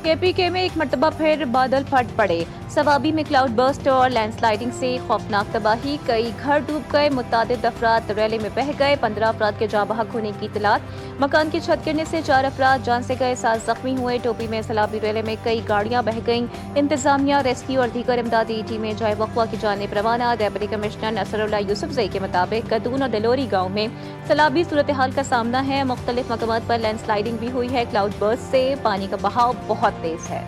KPK में एक मरतबा फिर बादल फट पड़े। सवाबी में क्लाउड बर्स्ट और लैंडस्लाइडिंग से खौफनाक तबाही, कई घर डूब गए, मुतादिद अफराद रैले में बह गए, 15 अफराद के जाँ बहक होने की इतलात। मकान की छत गिरने से 4 अफराद जान से गए, 7 जख्मी हुए। टोपी में सैलाबी रैले में कई गाड़ियां बह गईं। इंतजामिया, रेस्क्यू और दीगर इमदादी टीमें जाए वक़्वा की जानिब रवाना। डेप्यूटी कमिश्नर नसरुल्लाह यूसुफजई के मुताबिक कदून और दिलोरी गाँव में सैलाबी सूरत हाल का सामना है। मुख्तलिफ मकामात पर लैंडस्लाइडिंग भी हुई है। क्लाउड बर्स्ट से पानी का बहाव बहुत तेज है।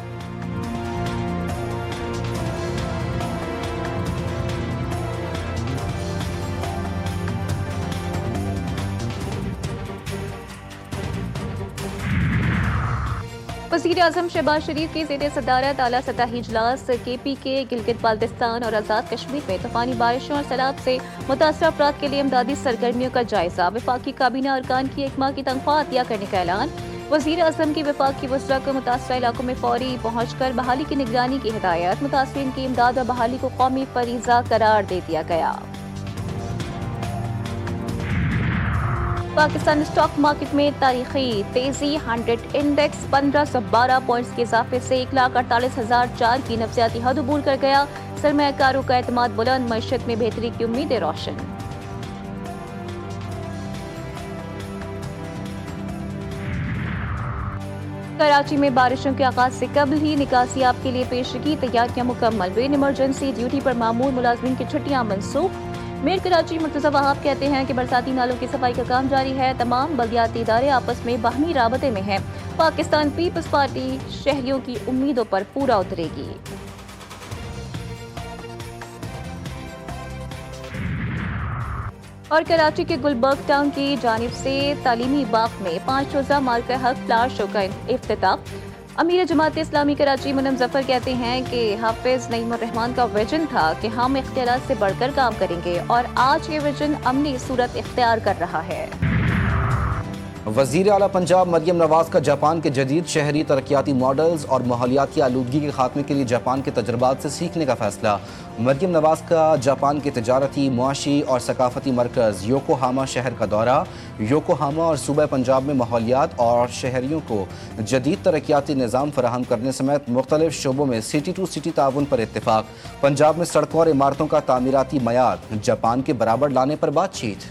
वज़ीर-ए-आज़म शहबाज शरीफ की ज़ेर सदारत आला सतही इजलास केपीके, गिलगित बाल्तिस्तान और आज़ाद कश्मीर में तूफ़ानी बारिशों और सैलाब से मुतासर अफराद के लिए इमदादी सरगर्मियों का जायजा। वफाकी काबीना अरकान की एक माह की तनख्वाह अतिया करने का ऐलान। वज़ीर-ए-आज़म की वफाक की वज़रा को मुतासरा इलाकों में फौरी पहुंचकर बहाली की निगरानी की हिदायत। मुतासरीन की इमदाद और बहाली को कौमी फरीज़ा करार दे दिया गया। पाकिस्तान स्टॉक मार्केट में तारीखी तेजी, 100 इंडेक्स 1512 पॉइंट्स के इजाफे से 1,48,004 की नफ्सियाती हद अबूर कर गया। सरमायाकारों का एतमाद बुलंद, मईशत में बेहतरी की उम्मीदें रोशन। कराची में बारिशों के आगाज से कबल ही निकासियाब के लिए पेशगी तैयारियां मुकम्मल। रेन इमरजेंसी ड्यूटी पर मामूर मुलाजमीन की छुट्टियां मनसूख। मेयर कराची मुर्तजा वहाब कहते हैं कि बरसाती नालों की सफाई का काम जारी है। तमाम बल्दियाती इदारे आपस में बाहमी राबते में हैं। पाकिस्तान पीपल्स पार्टी शहरियों की उम्मीदों पर पूरा उतरेगी। और कराची के गुलबर्ग टाउन की जानिब से तालीमी बाग में 5 रोजा मार्का हक फ्लावर शो का इफ्तिताह। अमीर जमात इस्लामी कराची मुनम जफर कहते हैं कि हाफिज नईमुर रहमान का विजन था कि हम इख्तियारात से बढ़कर काम करेंगे और आज ये विजन अमली सूरत इख्तियार कर रहा है। वज़ीर आला पंजाब मरियम नवाज का जापान के जदीद शहरी तरक्याती मॉडल्स और माहौलियाती आलूदगी के खात्मे के लिए जापान के तजर्बात से सीखने का फैसला। मरियम नवाज का जापान के तजारती, मुआशी और सकाफती मरकज़ योकोहामा शहर का दौरा। योकोहामा और सूबा पंजाब में माहौलियात और शहरियों को जदीद तरक्याती निज़ाम फराहम करने समेत मुख्तलिफ शोबों में सिटी टू सिटी ताउन पर इत्तेफाक। पंजाब में सड़कों और इमारतों का तामीराती मयार जापान के बराबर लाने पर बातचीत।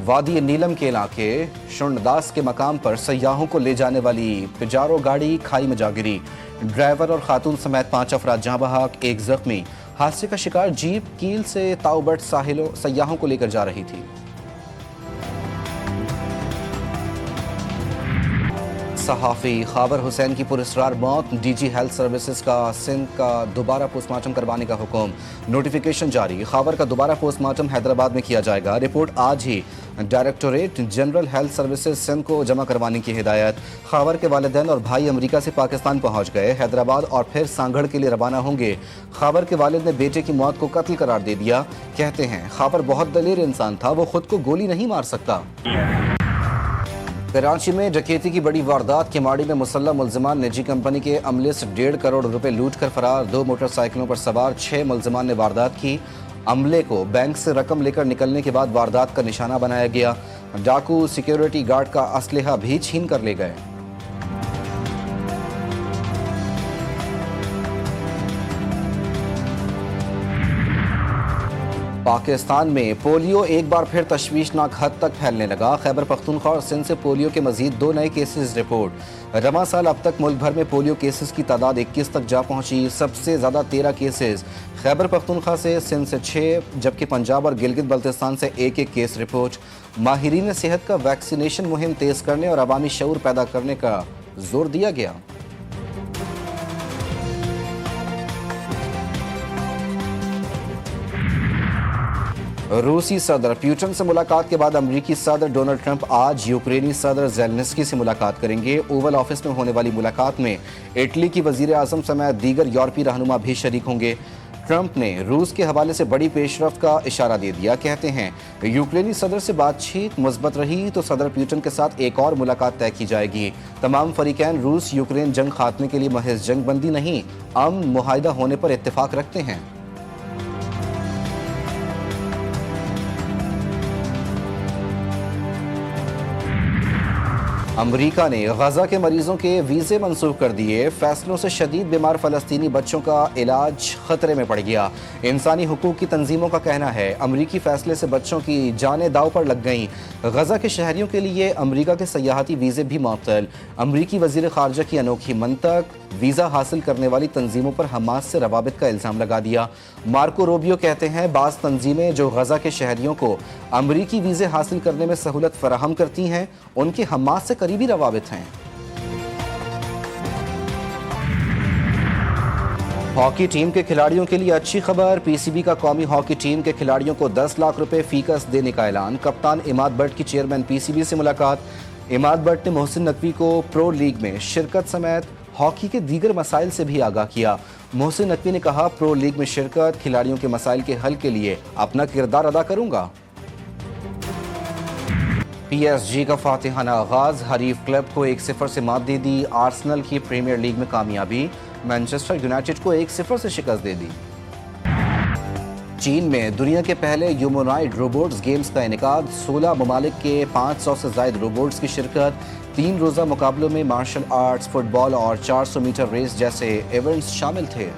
वादी नीलम के इलाके शुंडदास के मकाम पर सयाहों को ले जाने वाली पिजारो गाड़ी खाई में जा गिरी। ड्राइवर और खातून समेत 5 अफराद जहाँ बहक, 1 जख्मी। हादसे का शिकार जीप कील से ताउबट सयाहों को लेकर जा रही थी। सहाफ़ी खाबर हुसैन की पुरस्कार मौत, डीजी हेल्थ सर्विसेज का सिंध का दोबारा पोस्टमार्टम करवाने का हुक्म। नोटिफिकेशन जारी, खाबर का दोबारा पोस्टमार्टम हैदराबाद में किया जाएगा। रिपोर्ट आज ही directorate general health services Sindh को जमा करवाने की हिदायत। खाबर के वालिदैन और भाई अमेरिका से पाकिस्तान पहुंच गए, हैदराबाद और फिर सांगड़ के लिए रवाना होंगे। खाबर के वालिद ने बेटे की मौत को कत्ल करार दे दिया। कहते हैं खाबर बहुत दलेर इंसान था, वो खुद को गोली नहीं मार सकता। कराची में डकैती की बड़ी वारदात, किमाड़ी में मुसल्लह मुलजिमान निजी कंपनी के अमले से 1.5 करोड़ रुपए लूट कर फरार। 2 मोटरसाइकिलों पर सवार 6 मुलजिमान ने वारदात की। अमले को बैंक से रकम लेकर निकलने के बाद वारदात का निशाना बनाया गया। डाकू सिक्योरिटी गार्ड का असलहा भी छीन कर ले गए। पाकिस्तान में पोलियो एक बार फिर तशवीशनाक हद तक फैलने लगा। खैबर पख्तूनख्वा और सिंध से पोलियो के मजीद 2 नए केसेस रिपोर्ट। रवां साल अब तक मुल्क भर में पोलियो केसेस की तादाद 21 तक जा पहुंची। सबसे ज़्यादा 13 केसेस खैबर पख्तूनख्वा से, सिंध से 6, जबकि पंजाब और गिलगित बल्तिस्तान से 1-1 केस रिपोर्ट। माहिरीन सेहत का वैक्सीनेशन मुहिम तेज़ करने और अवामी शऊर पैदा करने का जोर दिया गया। रूसी सदर पुतिन से मुलाकात के बाद अमेरिकी सदर डोनाल्ड ट्रंप आज यूक्रेनी सदर ज़ेलेंस्की से मुलाकात करेंगे। ओवल ऑफिस में होने वाली मुलाकात में इटली की वज़ीर आज़म समेत दीगर यूरोपीय रहनुमा भी शरीक होंगे। ट्रंप ने रूस के हवाले से बड़ी पेशरफ्त का इशारा दे दिया। कहते हैं यूक्रेनी सदर से बातचीत मुस्बत रही तो सदर पुतिन के साथ एक और मुलाकात तय की जाएगी। तमाम फरीकैन रूस यूक्रेन जंग खात्मे के लिए महज जंग बंदी नहीं, अमन मुआहिदा होने पर इत्तेफाक रखते हैं। अमरीका ने गजा के मरीजों के वीज़े मंसूख कर दिए। फैसलों से शदीद बीमार फ़लस्तीनी बच्चों का इलाज खतरे में पड़ गया। इंसानी हुकूक की तंजीमों का कहना है अमरीकी फैसले से बच्चों की जानें दाव पर लग गईं। गजा के शहरियों के लिए अमरीका के सयाहती वीज़े भी मुअत्तल। अमरीकी वज़ीर ख़ारजा की अनोखी मंतक, वीज़ा हासिल करने वाली तंजीमों पर हमास से रवाबित का इल्ज़ाम लगा दिया। मार्को रूबियो कहते हैं बाज़ तंजीमें जो गजा के शहरियों को अमरीकी वीज़े हासिल करने में सहूलत फराहम करती हैं उनके हमास से करीबी रवाबित हैं। हॉकी टीम के खिलाड़ियों के लिए अच्छी खबर। पीसीबी का कौमी हॉकी टीम के खिलाड़ियों को 10 लाख रुपए फीकस देने का ऐलान। कप्तान इमाद बट की चेयरमैन पीसीबी से मुलाकात। इमाद बट ने मोहसिन नकवी को प्रो लीग में शिरकत समेत हॉकी के दीगर मसाइल से भी आगाह किया। मोहसिन नकवी ने कहा प्रो लीग में शिरकत खिलाड़ियों के मसाइल के हल के लिए अपना किरदार अदा करूंगा। पीएसजी का फातिहाना आगाज, हरीफ क्लब को 1-0 से मात दे दी। आर्सेनल की प्रीमियर लीग में कामयाबी, मैनचेस्टर यूनाइटेड को 1-0 से शिकस्त दे दी। चीन में दुनिया के पहले ह्यूमनॉइड रोबोट्स गेम्स का इनेकाद, 16 ममालिक के 500 से ज़ायद रोबोट्स की शिरकत। 3 रोज़ा मुकाबलों में मार्शल आर्ट्स, फुटबॉल और 400 मीटर रेस जैसे इवेंट्स शामिल थे।